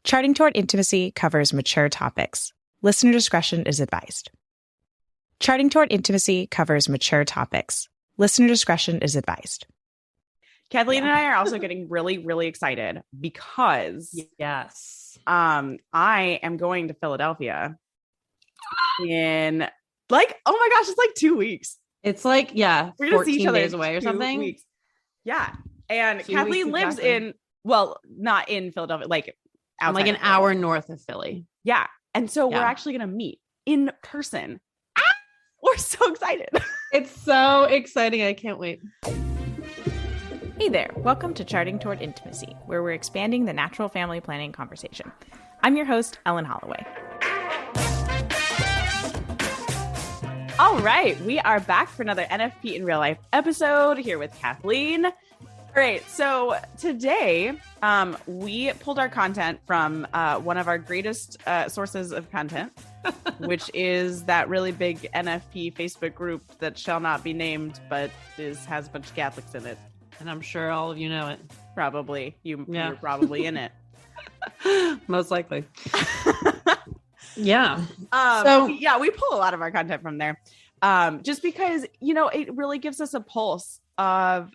Charting Toward Intimacy covers mature topics. Listener discretion is advised. Charting Toward Intimacy covers mature topics. Listener discretion is advised. Kathleen and I are also getting really, really excited because I am going to Philadelphia in oh my gosh, it's like 2 weeks. It's like, we're gonna see each other days away or something. Weeks. Yeah. And 2 Kathleen weeks lives exactly. not in Philadelphia, like outside. I'm like an hour north of Philly. Yeah. And so we're actually going to meet in person. We're so excited. It's so exciting. I can't wait. Hey there. Welcome to Charting Toward Intimacy, where we're expanding the natural family planning conversation. I'm your host, Ellen Holloway. All right. We are back for another NFP in Real Life episode here with Kathleen. All right. So today we pulled our content from one of our greatest sources of content, which is that really big NFP Facebook group that shall not be named, but has a bunch of Catholics in it. And I'm sure all of you know it. Probably. You're probably in it. Most likely. Yeah. We pull a lot of our content from there. Just because, it really gives us a pulse of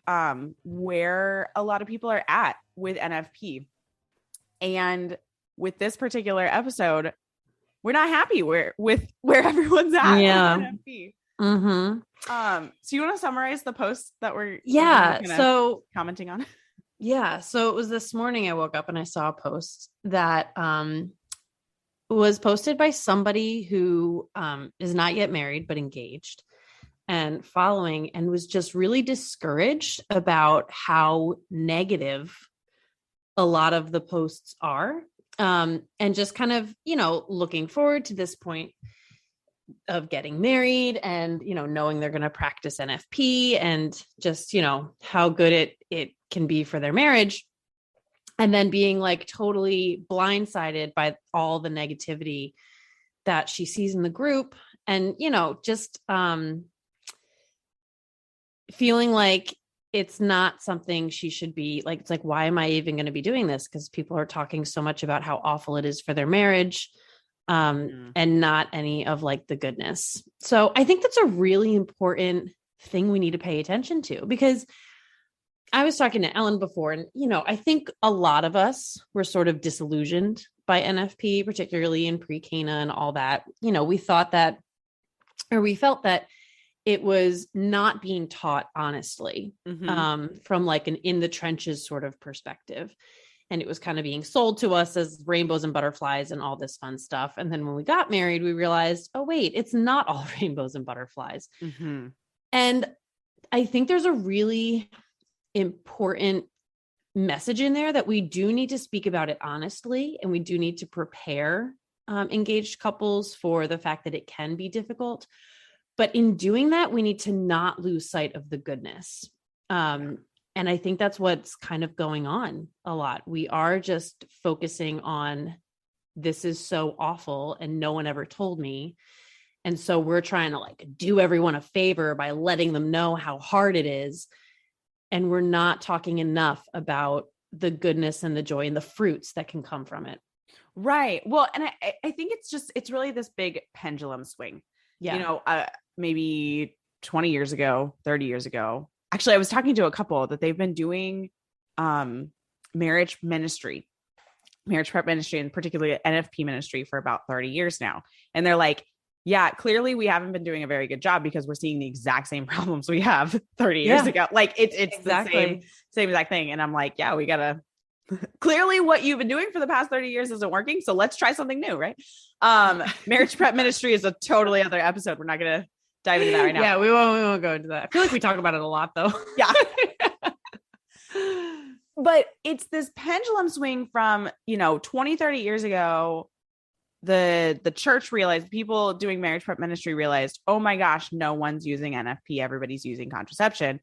where a lot of people are at with NFP. And with this particular episode, we're not happy with where everyone's at with NFP. Mm-hmm. So you want to summarize the post that we're commenting on? Yeah. So it was this morning I woke up and I saw a post that was posted by somebody who is not yet married but engaged and following, and was just really discouraged about how negative a lot of the posts are, and just kind of looking forward to this point of getting married and knowing they're going to practice NFP and just how good it can be for their marriage. And then being like totally blindsided by all the negativity that she sees in the group. And, just feeling like it's not something she should be like. It's like, why am I even going to be doing this? Because people are talking so much about how awful it is for their marriage, and not any of like the goodness. So I think that's a really important thing we need to pay attention to, because I was talking to Ellen before, and, I think a lot of us were sort of disillusioned by NFP, particularly in pre-Cana and all that. We thought that, or we felt that it was not being taught honestly, from like an in the trenches sort of perspective. And it was kind of being sold to us as rainbows and butterflies and all this fun stuff. And then when we got married, we realized, oh, wait, it's not all rainbows and butterflies. Mm-hmm. And I think there's a really important message in there that we do need to speak about it honestly, and we do need to prepare engaged couples for the fact that it can be difficult. But in doing that, we need to not lose sight of the goodness. And I think that's what's kind of going on a lot. We are just focusing on, this is so awful and no one ever told me. And so we're trying to like do everyone a favor by letting them know how hard it is. And we're not talking enough about the goodness and the joy and the fruits that can come from it. Right. Well, and I think it's really this big pendulum swing. Yeah. Maybe 20 years ago, 30 years ago, actually, I was talking to a couple that they've been doing marriage prep ministry, and particularly NFP ministry for about 30 years now. And they're like, yeah, clearly we haven't been doing a very good job because we're seeing the exact same problems we have 30 years ago. Like it's exactly the same exact thing. And I'm like, yeah, we gotta, clearly what you've been doing for the past 30 years isn't working. So let's try something new. Right. Marriage prep ministry is a totally other episode. We're not going to dive into that right now. Yeah, we won't go into that. I feel like we talk about it a lot though. Yeah. But it's this pendulum swing from, 20, 30 years ago. The church realized, people doing marriage prep ministry realized, oh my gosh, no one's using NFP. Everybody's using contraception.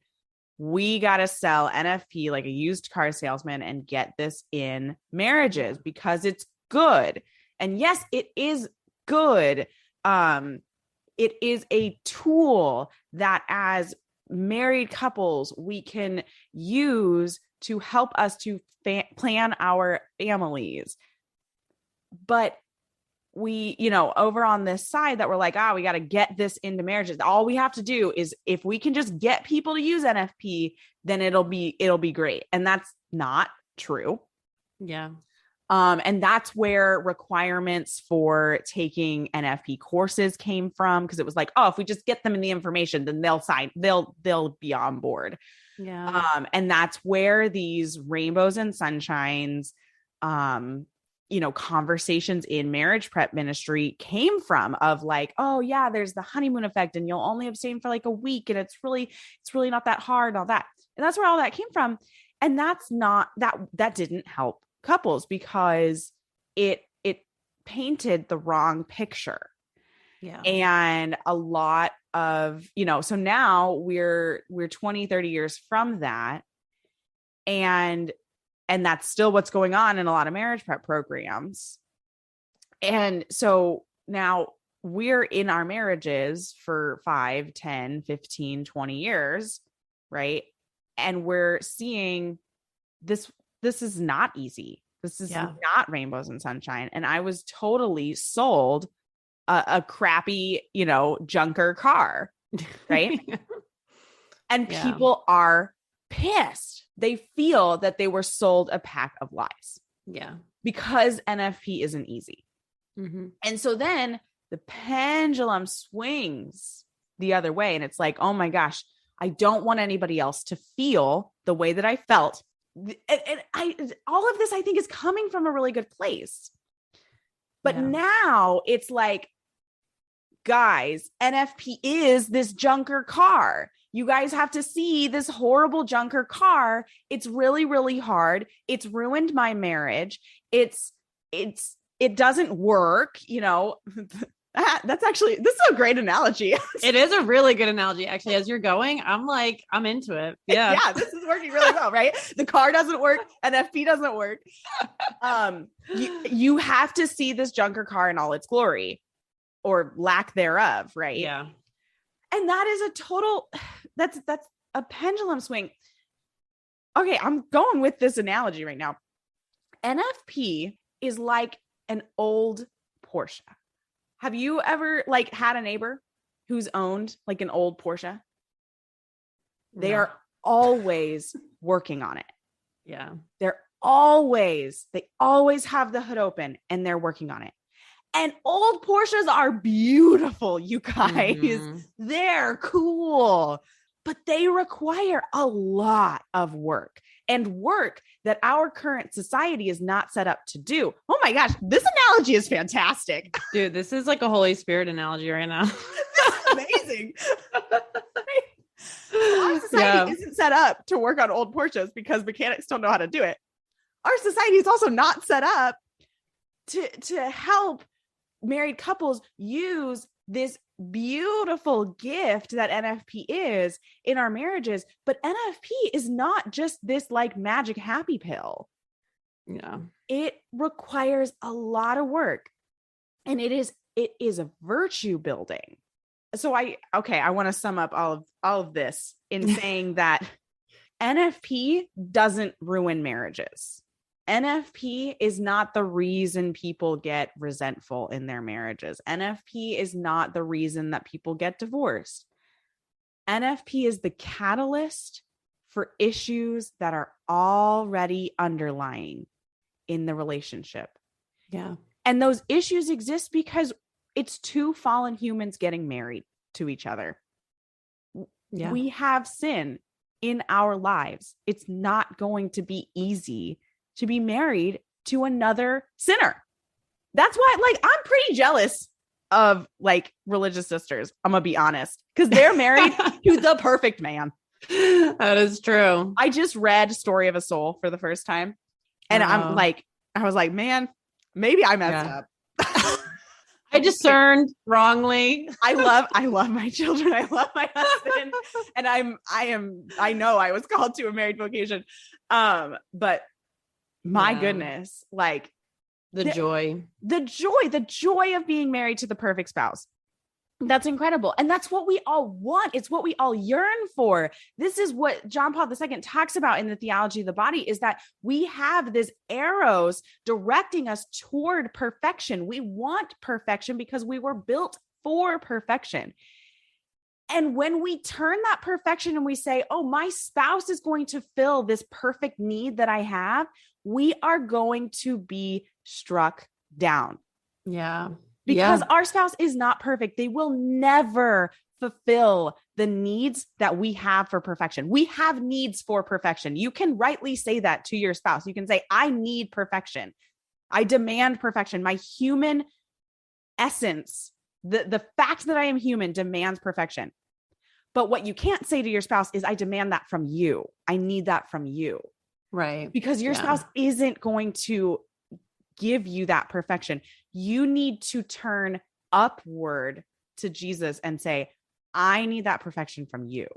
We got to sell NFP like a used car salesman and get this in marriages because it's good. And yes, it is good. It is a tool that as married couples, we can use to help us to plan our families. But we, over on this side that we're like, we got to get this into marriages. All we have to do is if we can just get people to use NFP, then it'll be great. And that's not true. Yeah. And that's where requirements for taking NFP courses came from. Cause it was like, if we just get them in the information, then they'll be on board. Yeah. And that's where these rainbows and sunshines, conversations in marriage prep ministry came from, of like, oh yeah, there's the honeymoon effect and you'll only abstain for like a week. And it's really not that hard, all that. And that's where all that came from. And that's not, that didn't help couples because it painted the wrong picture. Yeah. And a lot of, so now we're 20, 30 years from that. And that's still what's going on in a lot of marriage prep programs. And so now we're in our marriages for 5, 10, 15, 20 years, right? And we're seeing this is not easy. This is not rainbows and sunshine. And I was totally sold a crappy, junker car, right? And people are pissed. They feel that they were sold a pack of lies. Yeah. Because NFP isn't easy. Mm-hmm. And so then the pendulum swings the other way. And it's like, oh my gosh, I don't want anybody else to feel the way that I felt. And all of this, I think, is coming from a really good place. But now it's like, guys, NFP is this junker car. You guys have to see this horrible junker car. It's really, really hard. It's ruined my marriage. It doesn't work. This is a great analogy. It is a really good analogy. Actually, as you're going, I'm into it. Yeah. Yeah. This is working really well, right? The car doesn't work. NFP doesn't work. You have to see this junker car in all its glory or lack thereof. Right. Yeah. And that is that's a pendulum swing. Okay. I'm going with this analogy right now. NFP is like an old Porsche. Have you ever had a neighbor who's owned like an old Porsche? They are always working on it. Yeah. They always have the hood open and they're working on it. And old Porsches are beautiful, you guys. Mm-hmm. They're cool, but they require a lot of work and work that our current society is not set up to do. Oh my gosh, this analogy is fantastic. Dude, this is like a Holy Spirit analogy right now. This is amazing. Our society isn't set up to work on old Porsches because mechanics don't know how to do it. Our society is also not set up to help married couples use this beautiful gift that NFP is in our marriages. But NFP is not just this like magic happy pill. Yeah. It requires a lot of work, and it is a virtue building. So I want to sum up all of this in saying that NFP doesn't ruin marriages. NFP is not the reason people get resentful in their marriages. NFP is not the reason that people get divorced. NFP is the catalyst for issues that are already underlying in the relationship. Yeah. And those issues exist because it's two fallen humans getting married to each other. Yeah. We have sin in our lives. It's not going to be easy to be married to another sinner. That's why, I'm pretty jealous of religious sisters. I'm gonna be honest, because they're married to the perfect man. That is true. I just read Story of a Soul for the first time, and I was like, man, maybe I messed up. I discerned wrongly. I love my children. I love my husband, and I know I was called to a married vocation, but. My goodness, the joy of being married to the perfect spouse. That's incredible. And that's what we all want. It's what we all yearn for. This is what John Paul II talks about in the theology of the body, is that we have this arrows directing us toward perfection. We want perfection because we were built for perfection. And when we turn that perfection and we say, oh, my spouse is going to fill this perfect need that I have, we are going to be struck down. Yeah. Because our spouse is not perfect. They will never fulfill the needs that we have for perfection. We have needs for perfection. You can rightly say that to your spouse. You can say, I need perfection. I demand perfection. My human essence, the fact that I am human, demands perfection. But what you can't say to your spouse is, I demand that from you. I need that from you. Right. Because your spouse isn't going to give you that perfection. You need to turn upward to Jesus and say, I need that perfection from you,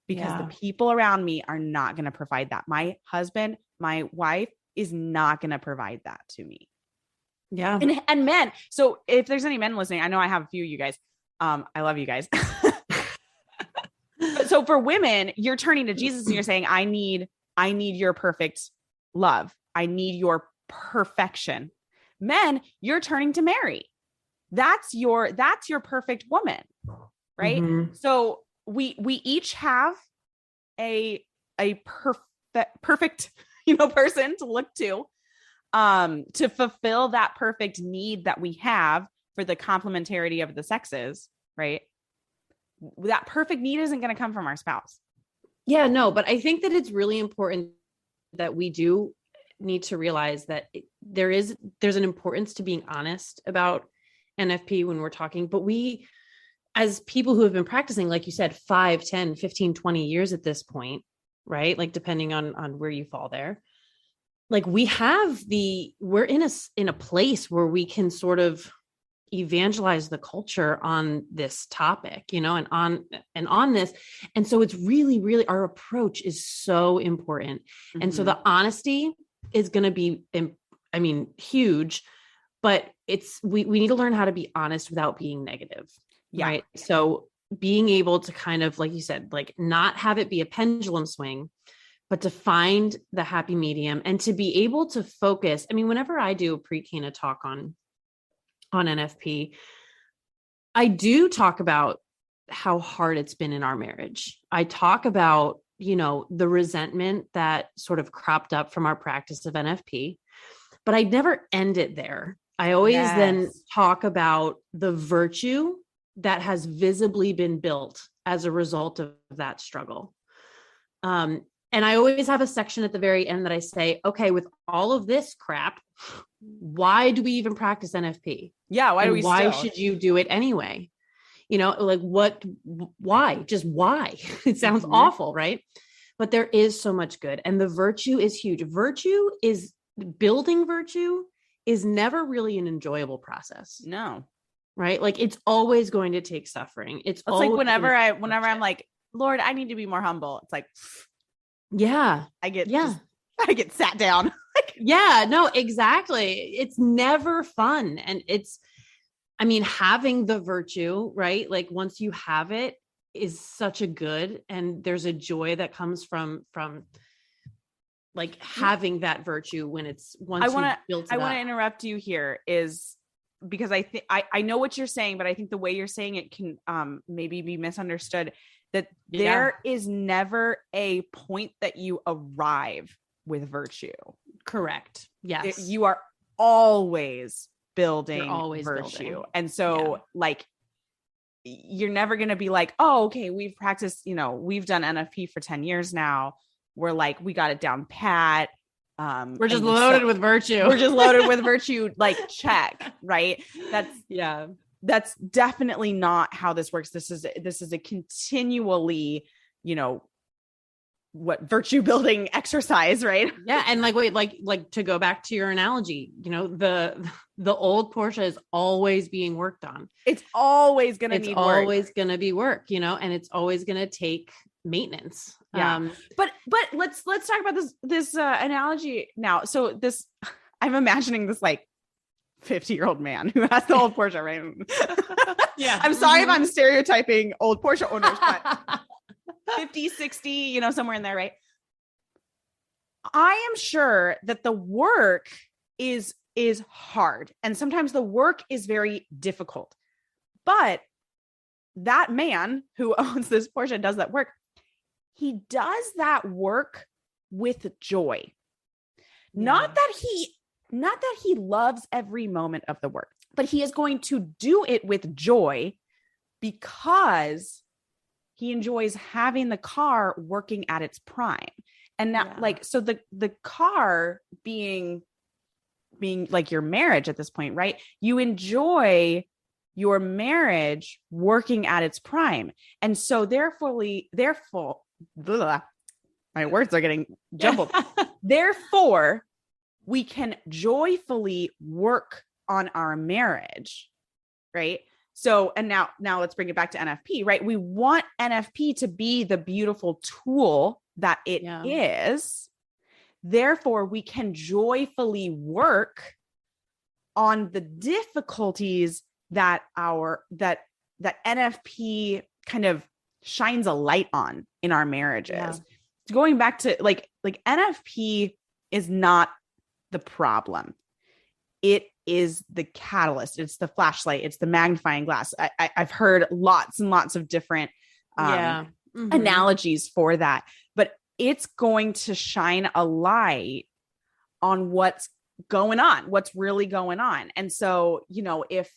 because the people around me are not going to provide that. My husband, my wife is not going to provide that to me. Yeah. And men. So if there's any men listening, I know I have a few of you guys. I love you guys. So for women, you're turning to Jesus and you're saying, I need your perfect love. I need your perfection. Men, you're turning to Mary. That's your perfect woman, right? Mm-hmm. So we each have a perfect, person to look to fulfill that perfect need that we have for the complementarity of the sexes, right? That perfect need isn't going to come from our spouse. Yeah, no, but I think that it's really important that we do need to realize that there's an importance to being honest about NFP when we're talking, but we, as people who have been practicing, like you said, 5, 10, 15, 20 years at this point, right? Like depending on where you fall there, like we're in a place where we can sort of evangelize the culture on this topic, and on this. And so it's really, really, our approach is so important. Mm-hmm. And so the honesty is going to be, huge, but we need to learn how to be honest without being negative. Yeah. Right. So being able to kind of, like you said, like not have it be a pendulum swing, but to find the happy medium and to be able to focus. I mean, whenever I do a pre-Cana talk on NFP, I do talk about how hard it's been in our marriage. I talk about, the resentment that sort of cropped up from our practice of NFP, but I never end it there. I always then talk about the virtue that has visibly been built as a result of that struggle. And I always have a section at the very end that I say, okay, with all of this crap, why do we even practice NFP? Yeah. Why should you do it anyway? Why? Just why? It sounds awful, right? But there is so much good. And the virtue is huge. Building virtue is never really an enjoyable process. No. Right? Like it's always going to take suffering. It's like whenever I'm like, Lord, I need to be more humble. It's like, I get sat down. Yeah, no, exactly. It's never fun. And having the virtue, right? Like once you have it is such a good, and there's a joy that comes from like having that virtue when it's once I want to interrupt you here is because I think I know what you're saying, but I think the way you're saying it can maybe be misunderstood, that there is never a point that you arrive with virtue. Correct. Yes. You are always building virtue. And so like, you're never going to be like, oh, okay, we've practiced, we've done NFP for 10 years now. We're like, we got it down pat. We're just loaded with virtue. We're just loaded with virtue. Like check. Right. That's definitely not how this works. This is a continually, virtue building exercise, right? Yeah. And like to go back to your analogy, the old Portia is always being worked on. It's always going to need work. It's always going to be work, and it's always going to take maintenance. Yeah. But let's talk about this analogy now. So I'm imagining this like 50-year-old man who has the old Porsche, right? Yeah. I'm sorry if I'm stereotyping old Porsche owners, but 50, 60, you know, somewhere in there, right? I am sure that the work is hard. And sometimes the work is very difficult. But that man who owns this Porsche and does that work, he does that work with joy. Yeah. Not that he loves every moment of the work, but he is going to do it with joy because he enjoys having the car working at its prime. And now, like, so the car being like your marriage at this point, right? You enjoy your marriage working at its prime. And so therefore, blah, my words are getting jumbled. Therefore, we can joyfully work on our marriage, right? So, and now let's bring it back to NFP, right? We want NFP to be the beautiful tool that it is. Therefore, we can joyfully work on the difficulties that NFP kind of shines a light on in our marriages. Yeah. Going back to like NFP is not the problem. It is the catalyst. It's the flashlight. It's the magnifying glass. I've heard lots and lots of different analogies for that, but it's going to shine a light on what's going on, what's really going on. And so, you know, if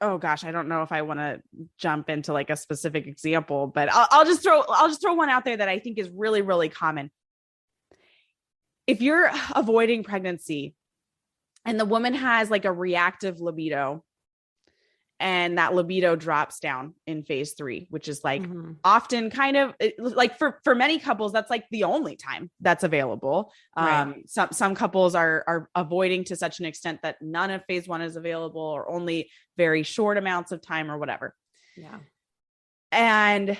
oh gosh, I don't know if I want to jump into like a specific example, but I'll just throw one out there that I think is really, really common. If you're avoiding pregnancy and the woman has like a reactive libido and that libido drops down in phase 3, which is like often kind of like for many couples, that's like the only time that's available. Right. Some couples are avoiding to such an extent that none of phase 1 is available or only very short amounts of time or whatever. Yeah. And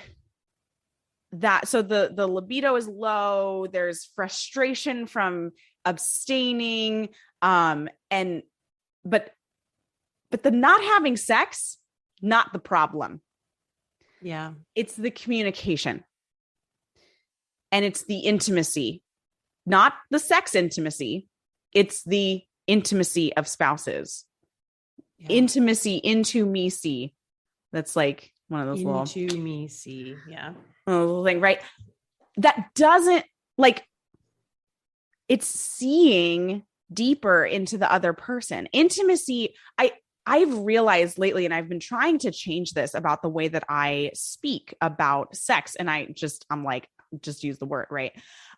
so the libido is low, there's frustration from abstaining, but the not having sex, not the problem. Yeah. It's the communication and it's the intimacy, not the sex intimacy. It's the intimacy of spouses. Yeah. Intimacy into me see. That's like one of those into me see. Yeah. Little thing, right? That doesn't like it's seeing deeper into the other person. Intimacy, I've realized lately, and I've been trying to change this about the way that I speak about sex. And I'm like, just use the word, right?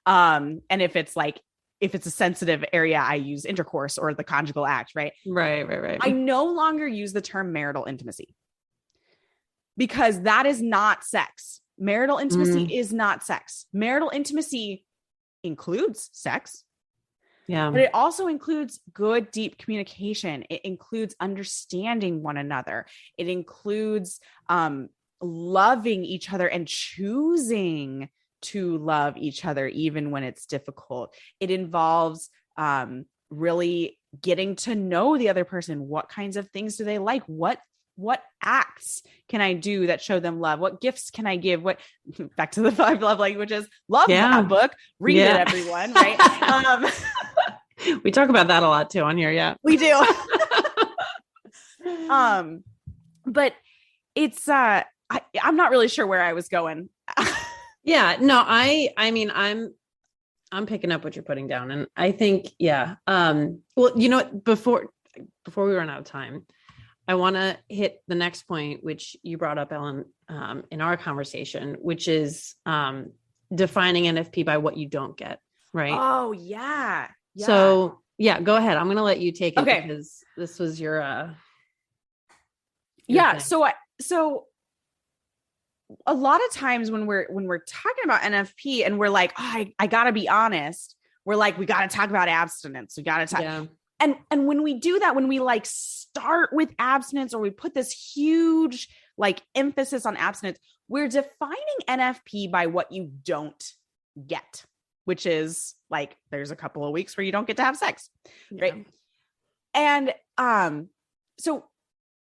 And if it's a sensitive area, I use intercourse or the conjugal act, right? Right. I no longer use the term marital intimacy because that is not sex. Marital intimacy is not sex. Marital intimacy includes sex. Yeah. But it also includes good, deep communication. It includes understanding one another. It includes loving each other and choosing to love each other, even when it's difficult. It involves really getting to know the other person. What kinds of things do they like? What acts can I do that show them love? What gifts can I give? Back to the 5 love languages, love that book, read it, everyone. Right. We talk about that a lot too on here. Yeah, we do. But it's, I'm not really sure where I was going. Yeah, no, I mean, I'm picking up what you're putting down. And I think, well, you know, before we run out of time, I want to hit the next point, which you brought up, Ellen, in our conversation, which is defining NFP by what you don't get. Right. Oh, yeah. So, go ahead. I'm going to let you take it because this was your thing. So a lot of times when we're talking about NFP and we're like, oh, I gotta be honest, we're like, we got to talk about abstinence. We got to talk. Yeah. And when we do that, when we like start with abstinence or we put this huge like emphasis on abstinence, we're defining NFP by what you don't get. which is like, there's a couple of weeks where you don't get to have sex. Yeah. Right. And, so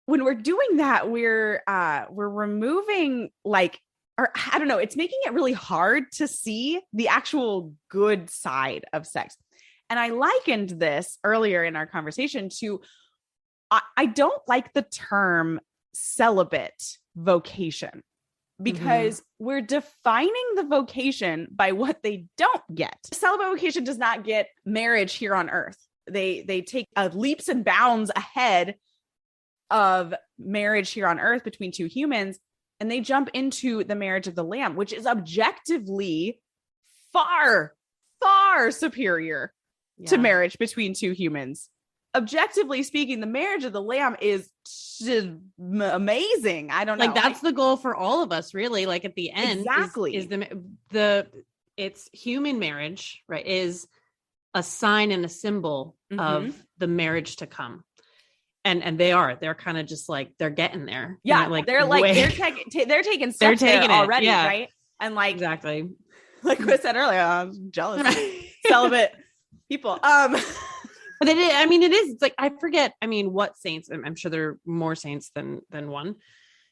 when we're doing that, we're removing like, or I don't know, it's making it really hard to see the actual good side of sex. And I likened this earlier in our conversation to, I don't like the term celibate vocation, because we're defining the vocation by what they don't get. Celibate vocation does not get marriage here on earth. They take leaps and bounds ahead of marriage here on earth between two humans, and they jump into the marriage of the Lamb, which is objectively far, far superior to marriage between two humans. Objectively speaking, the marriage of the Lamb is amazing. I don't know. Like, that's the goal for all of us, really. Like, at the end, exactly, is it's human marriage, right? Is a sign and a symbol of the marriage to come. And they're kind of just like, they're getting there. Yeah. Like, they're taking steps taking there already. Yeah. Right. And like, exactly. Like I said earlier, I'm jealous of celibate people. But it is, I mean, it is, it's like, I forget, I mean, what saints, I'm sure there are more saints than one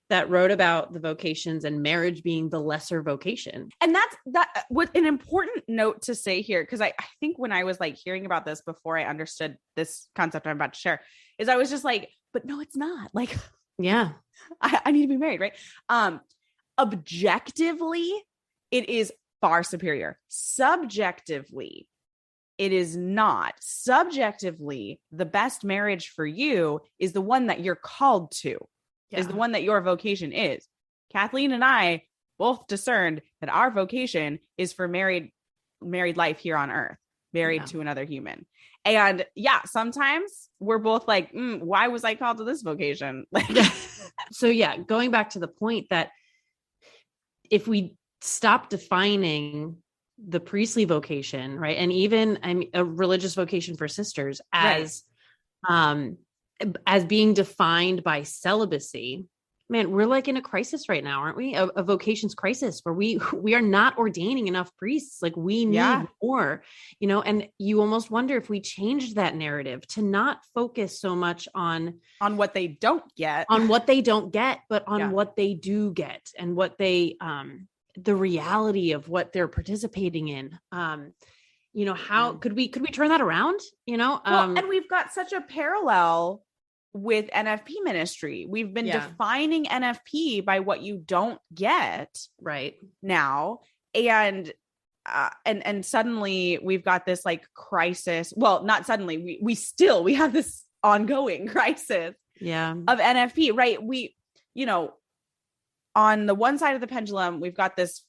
that wrote about the vocations and marriage being the lesser vocation. And that was an important note to say here. Cause I think when I was like hearing about this before I understood this concept I'm about to share, is I was just like, but no, it's not. Like, yeah, I need to be married. Right. Objectively, it is far superior. Subjectively, it is not. Subjectively, the best marriage for you is the one that you're called to, is the one that your vocation is. Kathleen and I both discerned that our vocation is for married life here on earth, married to another human. And sometimes we're both like, why was I called to this vocation? Like, so going back to the point that if we stop defining the priestly vocation, right, and even a religious vocation for sisters as being defined by celibacy, man, we're like in a crisis right now, aren't we? A vocations crisis where we are not ordaining enough priests. Like, we need more, and you almost wonder if we changed that narrative to not focus so much on what they don't get, but on what they do get, and what they, the reality of what they're participating in. How could we turn that around? And we've got such a parallel with NFP ministry. We've been defining NFP by what you don't get right now. And suddenly we've got this like crisis. Well, not suddenly, we have this ongoing crisis of NFP, right? We, on the one side of the pendulum, we've got this,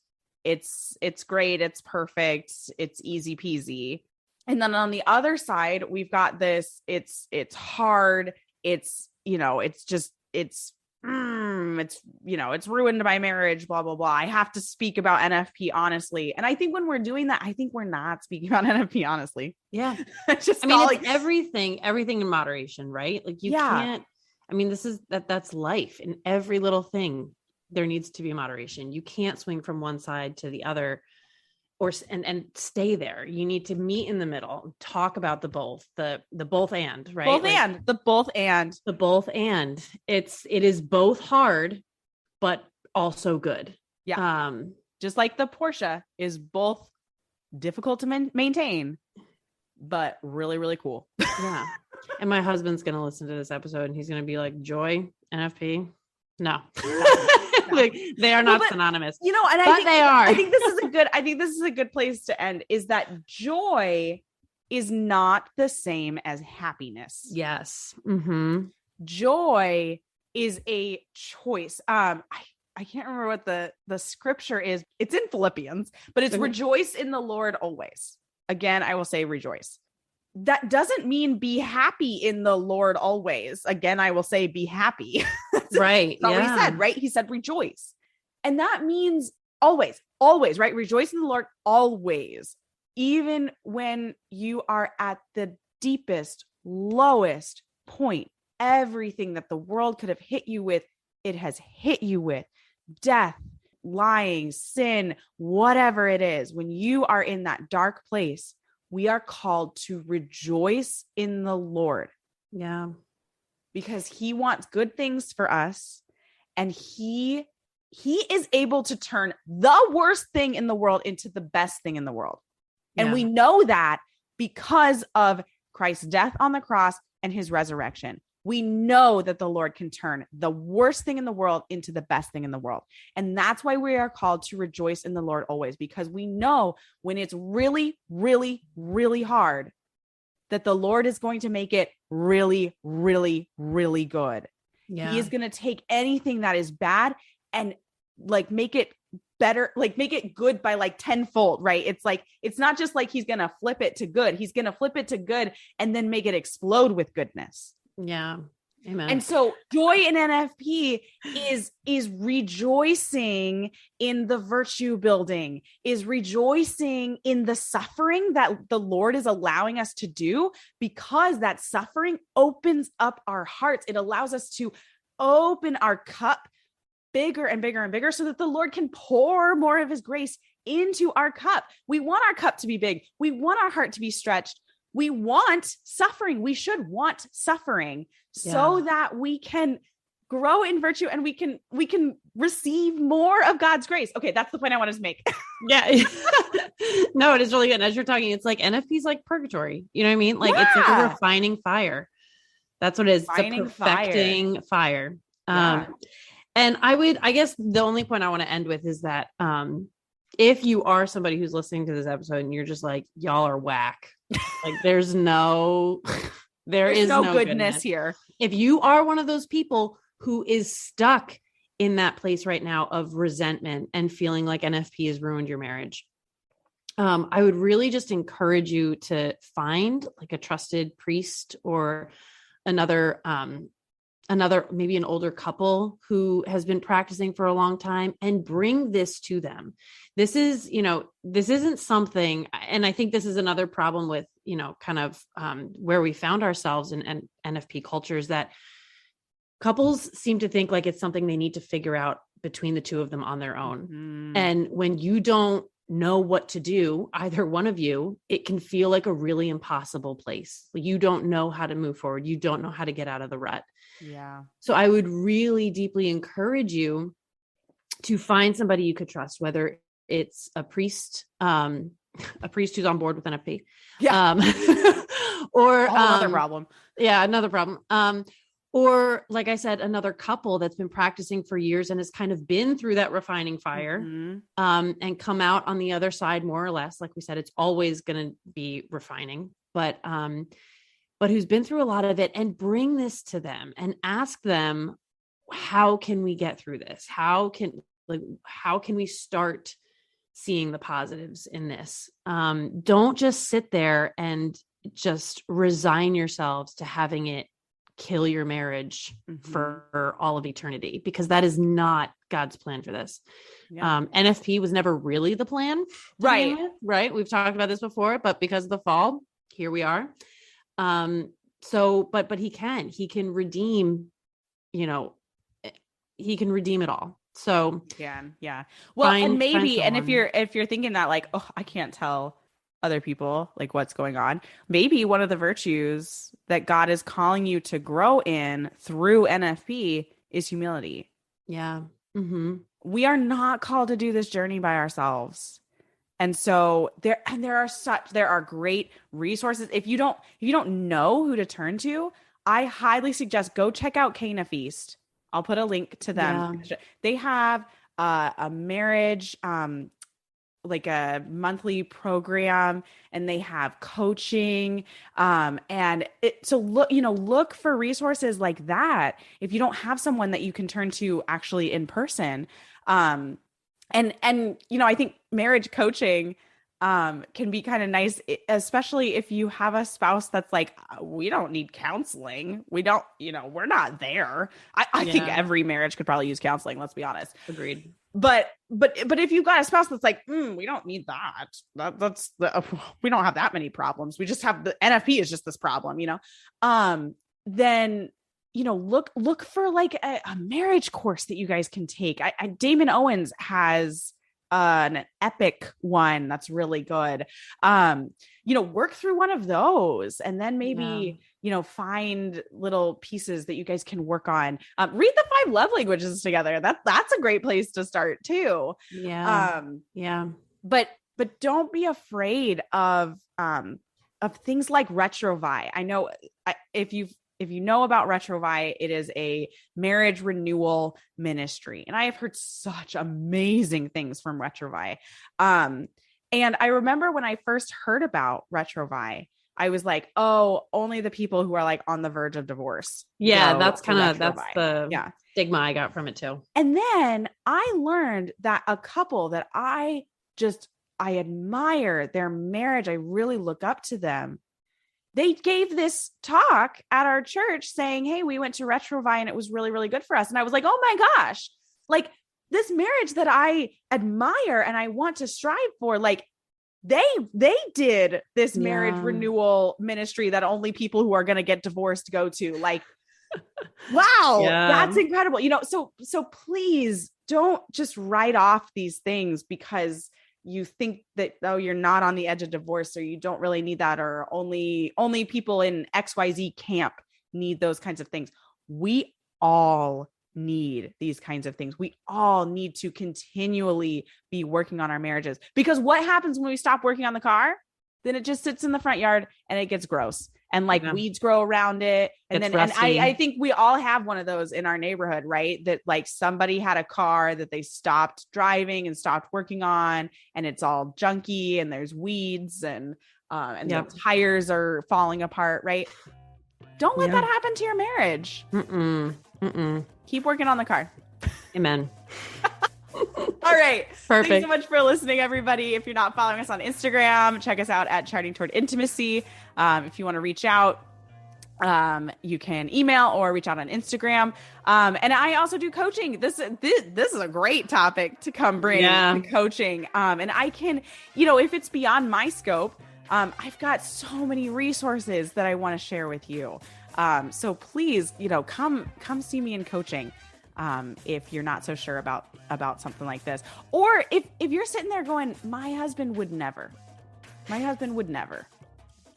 it's great, it's perfect, it's easy peasy. And then on the other side, we've got this, it's hard, it's ruined my marriage, blah, blah, blah. I have to speak about NFP honestly. And I think when we're doing that, I think we're not speaking about NFP honestly. Yeah. It's everything in moderation, right? Like, you can't, that's life. In every little thing, there needs to be moderation. You can't swing from one side to the other and stay there. You need to meet in the middle, talk about the both and, right? The both and it is both hard, but also good. Yeah. Just like the Porsche is both difficult to maintain, but really, really cool. Yeah. And my husband's going to listen to this episode and he's going to be like, Joy, NFP. No. Like, they are not synonymous. And they are. I think this is a good place to end, is that joy is not the same as happiness. Yes. Joy is a choice. I can't remember what the scripture is. It's in Philippians, but it's rejoice in the Lord always. Again, I will say rejoice. That doesn't mean be happy in the Lord always. Again, I will say be happy. Right. That's what he said, right? He said rejoice. And that means always, right? Rejoice in the Lord always. Even when you are at the deepest, lowest point, everything that the world could have hit you with, it has hit you with. Death, lying, sin, whatever it is, when you are in that dark place, we are called to rejoice in the Lord. Yeah. Because he wants good things for us. And he is able to turn the worst thing in the world into the best thing in the world. And we know that because of Christ's death on the cross and his resurrection. We know that the Lord can turn the worst thing in the world into the best thing in the world. And that's why we are called to rejoice in the Lord always, because we know when it's really, really, really hard, that the Lord is going to make it really, really, really good. Yeah. He is going to take anything that is bad and like make it better, like make it good by like tenfold, right? It's like, it's not just like he's going to flip it to good. He's going to flip it to good and then make it explode with goodness. Yeah. Amen. And so joy in NFP is rejoicing in the virtue building, is rejoicing in the suffering that the Lord is allowing us to do, because that suffering opens up our hearts. It allows us to open our cup bigger and bigger and bigger so that the Lord can pour more of his grace into our cup. We want our cup to be big. We want our heart to be stretched. We want suffering. We should want suffering so that we can grow in virtue and we can receive more of God's grace. Okay. That's the point I wanted to make. Yeah. No, it is really good. And as you're talking, it's like NFP is like purgatory. You know what I mean? Like it's like a refining fire. That's what it is. It's a perfecting fire. And I guess the only point I want to end with is that, if you are somebody who's listening to this episode and you're just like, y'all are whack, like there's no goodness here. If you are one of those people who is stuck in that place right now of resentment and feeling like NFP has ruined your marriage, I would really just encourage you to find like a trusted priest or another, maybe an older couple who has been practicing for a long time, and bring this to them. This is, this isn't something, and I think this is another problem with, kind of where we found ourselves in NFP cultures, that couples seem to think like it's something they need to figure out between the two of them on their own. Mm-hmm. And when you don't know what to do, either one of you, it can feel like a really impossible place. You don't know how to move forward. You don't know how to get out of the rut. Yeah. So I would really deeply encourage you to find somebody you could trust, whether it's a priest who's on board with NFP. Yeah. Or another problem. Yeah. Another problem. Or like I said, another couple that's been practicing for years and has kind of been through that refining fire, and come out on the other side, more or less. Like we said, it's always going to be refining, but who's been through a lot of it, and bring this to them and ask them, how can we get through this? How can we start seeing the positives in this? Don't just sit there and just resign yourselves to having it kill your marriage for all of eternity, because that is not God's plan for this. Yeah. NFP was never really the plan. Right. We've talked about this before, but because of the fall, here we are. But he can redeem, he can redeem it all. So yeah. Well, and if you're thinking that like, oh, I can't tell other people like what's going on, maybe one of the virtues that God is calling you to grow in through NFP is humility. Yeah. We are not called to do this journey by ourselves. And so there are great resources. If you don't know who to turn to, I highly suggest go check out Cana Feast. I'll put a link to them. Yeah. They have a marriage, like a monthly program, and they have coaching. So look for resources like that if you don't have someone that you can turn to actually in person. And I think marriage coaching can be kind of nice, especially if you have a spouse that's like, we don't need counseling. We don't, we're not there. I think every marriage could probably use counseling. Let's be honest. Agreed. But if you've got a spouse that's like, we don't need that. We don't have that many problems. We just have the NFP is just this problem, then look for like a marriage course that you guys can take. Damon Owens has an epic one that's really good. Work through one of those, and then maybe, find little pieces that you guys can work on. Read the 5 love languages together. That's a great place to start too. Yeah. But don't be afraid of things like Retrouvaille. I know if you know about Retrouvaille, it is a marriage renewal ministry. And I have heard such amazing things from Retrouvaille. And I remember when I first heard about Retrouvaille, I was like, oh, only the people who are like on the verge of divorce. Yeah, that's the stigma I got from it too. And then I learned that a couple that I admire their marriage, I really look up to them. They gave this talk at our church saying, hey, we went to Retrouvaille and it was really, really good for us. And I was like, oh my gosh, like this marriage that I admire and I want to strive for, like they did this marriage renewal ministry that only people who are going to get divorced go to. Like, wow, that's incredible. So please don't just write off these things because you think that, oh, you're not on the edge of divorce, or you don't really need that, or only people in XYZ camp need those kinds of things. We all need these kinds of things. We all need to continually be working on our marriages, because what happens when we stop working on the car? Then it just sits in the front yard and it gets gross, and like weeds grow around it. And then, and I think we all have one of those in our neighborhood, right? That like somebody had a car that they stopped driving and stopped working on, and it's all junky and there's weeds and the tires are falling apart, right? Don't let that happen to your marriage. Keep working on the car. Amen. All right. Perfect. Thanks so much for listening, everybody. If you're not following us on Instagram, check us out at Charting Toward Intimacy. If you want to reach out, you can email or reach out on Instagram. And I also do coaching. This is a great topic to come bring to coaching. And I can, if it's beyond my scope, I've got so many resources that I want to share with you. So please, come see me in coaching. If you're not so sure about something like this, or if you're sitting there going, my husband would never,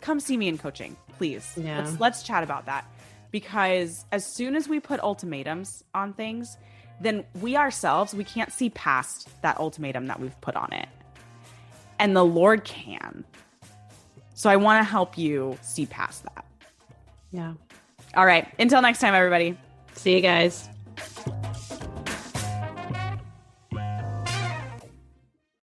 come see me in coaching, please. Let's chat about that, because as soon as we put ultimatums on things, then we can't see past that ultimatum that we've put on it, and the Lord can. So I want to help you see past that. Yeah. All right. Until next time, everybody. See you guys.